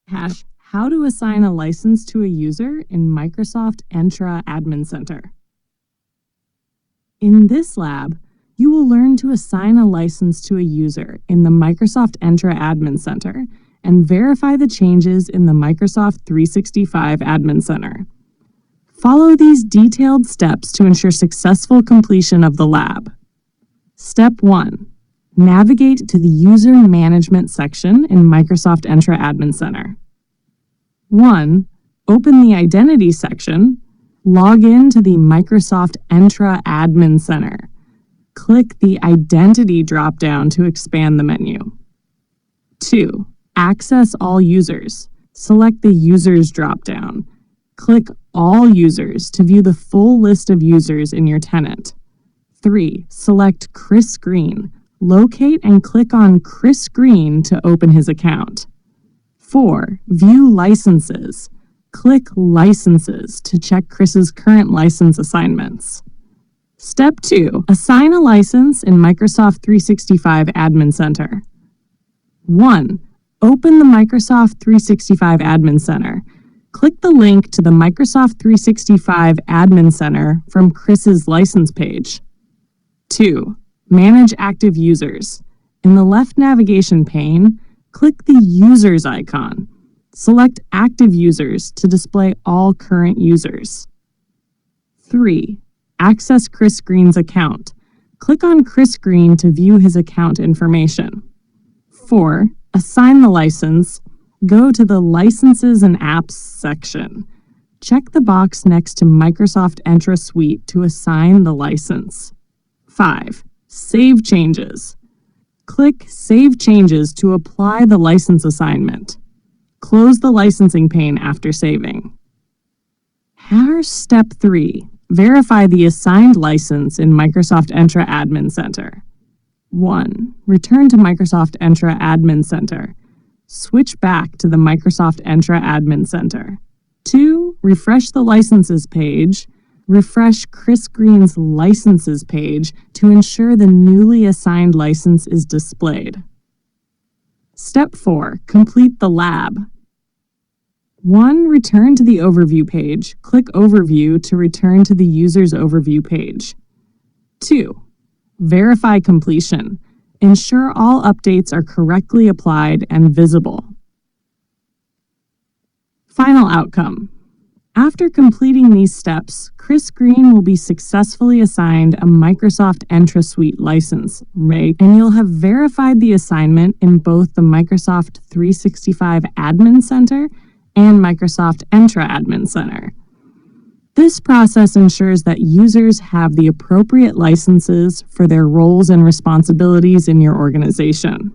How to assign a license to a user in Microsoft Entra Admin Center. In this lab, you will learn to assign a license to a user in the Microsoft Entra Admin Center and verify the changes in the Microsoft 365 Admin Center. Follow these detailed steps to ensure successful completion of the lab. Step 1. Navigate to the User Management section in Microsoft Entra Admin Center. 1. Open the Identity section. Log in to the Microsoft Entra Admin Center. Click the Identity drop-down to expand the menu. 2. Access all users. Select the Users drop-down. Click All Users to view the full list of users in your tenant. 3. Select Chris Green. Locate and click on Chris Green to open his account. 4. View licenses. Click Licenses to check Chris's current license assignments. Step 2. Assign a license in Microsoft 365 Admin Center. 1. Open the Microsoft 365 Admin Center. Click the link to the Microsoft 365 Admin Center from Chris's license page. 2. Manage active users. In the left navigation pane, click the Users icon. Select Active Users to display all current users. 3. Access Chris Green's account. Click on Chris Green to view his account information. 4. Assign the license. Go to the Licenses and Apps section. Check the box next to Microsoft Entra Suite to assign the license. 5. Save changes. Click Save Changes to apply the license assignment. Close the licensing pane after saving. Here's Step 3. Verify the assigned license in Microsoft Entra Admin Center. 1. Return to Microsoft Entra Admin Center. Switch back to the Microsoft Entra Admin Center. 2. Refresh the Licenses page. Refresh Chris Green's Licenses page to ensure the newly assigned license is displayed. Step 4. Complete the lab. 1. Return to the Overview page. Click Overview to return to the User's Overview page. 2. Verify completion. Ensure all updates are correctly applied and visible. Final outcome. After completing these steps, Chris Green will be successfully assigned a Microsoft Entra Suite license, and you'll have verified the assignment in both the Microsoft 365 Admin Center and Microsoft Entra Admin Center. This process ensures that users have the appropriate licenses for their roles and responsibilities in your organization.